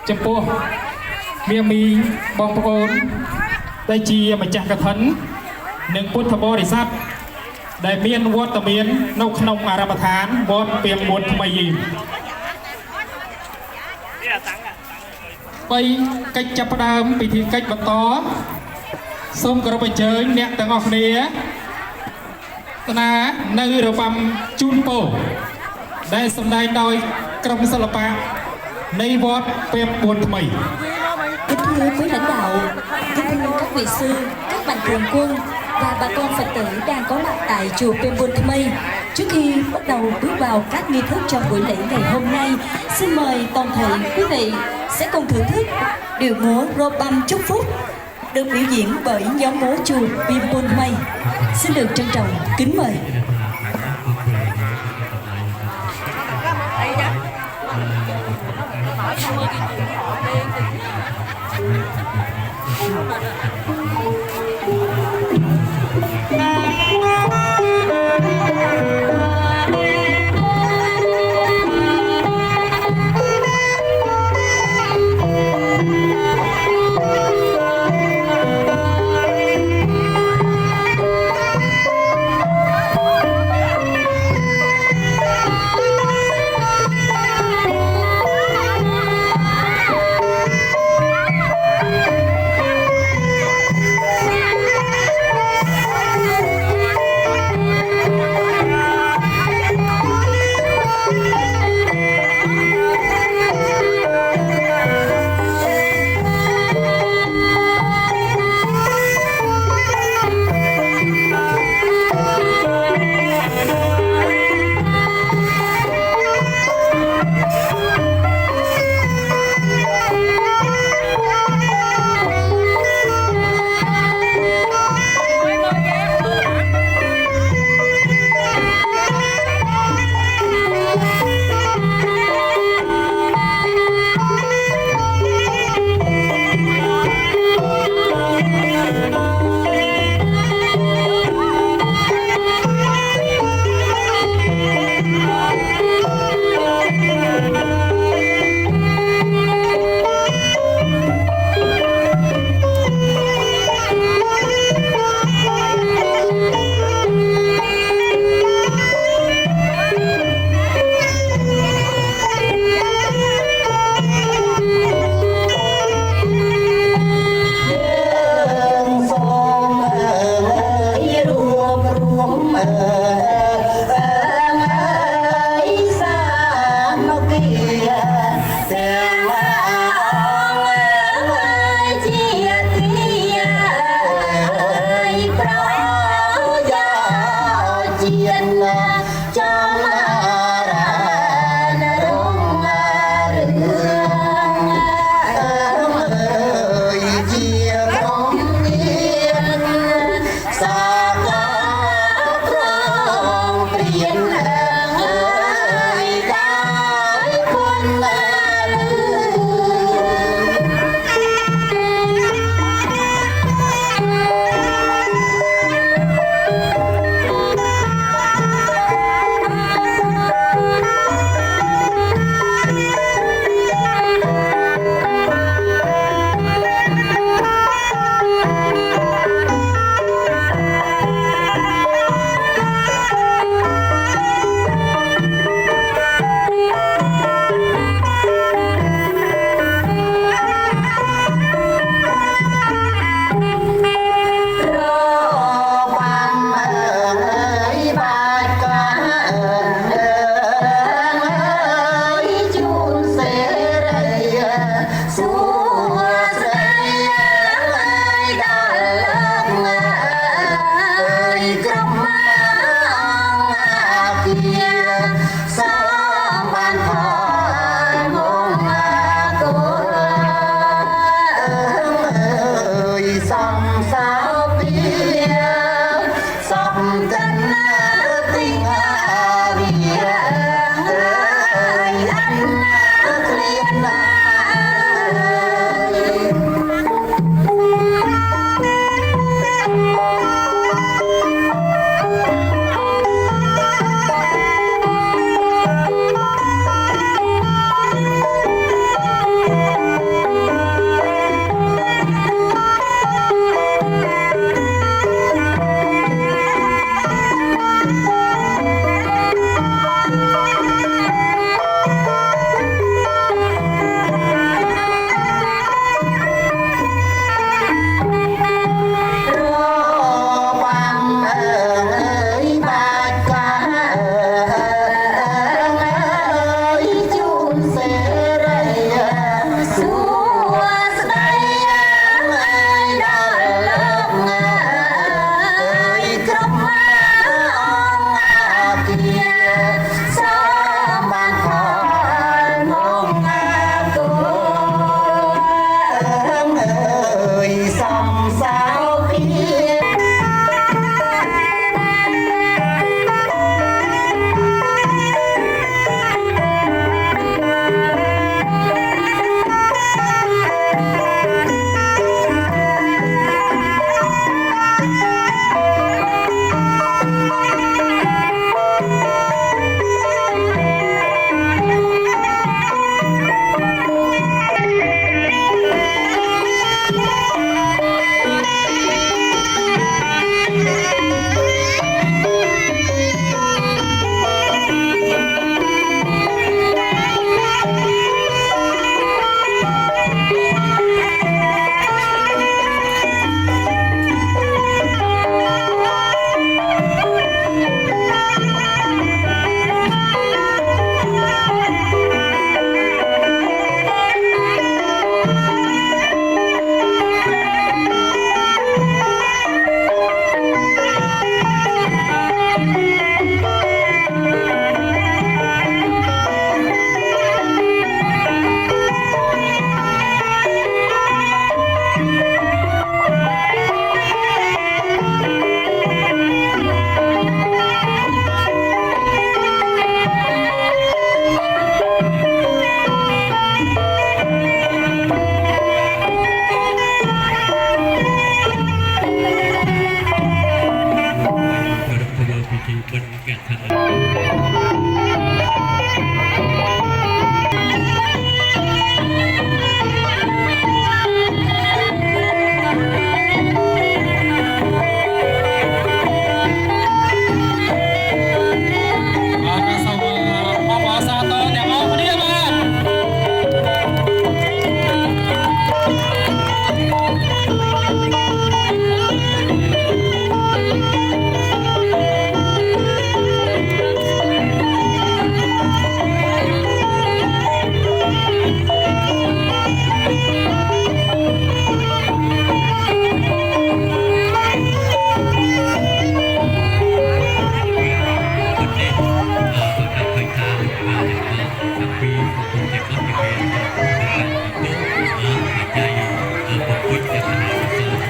ចំពោះมีបងប្អូនដែលជាម្ចាស់កឋិននិងពុទ្ធបរិស័ទដែលមានវត្តមាននៅក្នុងអារម្មណ៍ឋានវត្តពាមមួនថ្មីបីកិច្ចចាប់ផ្ដើមពិធីកិច្ចបន្តសូមគោរពអញ្ជើញអ្នកទាំងអស់គ្នាតានៅរបាំជូនពរដែលសម្ដែងដោយក្រុមសិល្បៈនៃវត្តពាមមួនថ្មី Kính thưa quý lãnh đạo, kính thưa các vị sư, các mạnh thường quân và bà con Phật tử đang có mặt tại chùa Pembuôn Thmây. Trước khi bắt đầu bước vào các nghi thức trong buổi lễ ngày hôm nay, xin mời toàn thể quý vị sẽ cùng thưởng thức điệu múa rô băm chúc phúc được biểu diễn bởi nhóm múa chùa Pembuôn Thmây. Xin được trân trọng kính mời.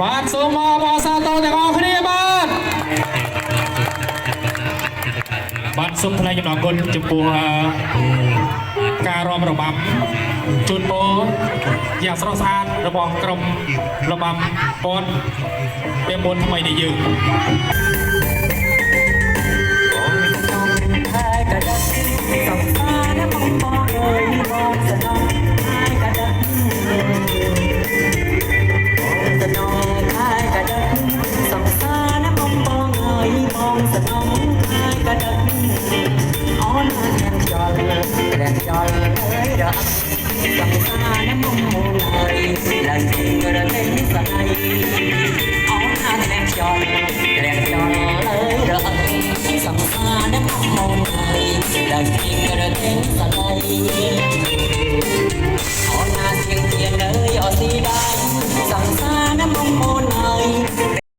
បាទសូមអបអរសាទរទាំងអស់គ្នាបាទសូមថ្លែងអំណរគុណចំពោះការរាំរបាំជូនពរយ៉ាងស្រស់ស្អាតរបស់ក្រុមរបាំពតពាក្យមុនថ្មីនៃយើង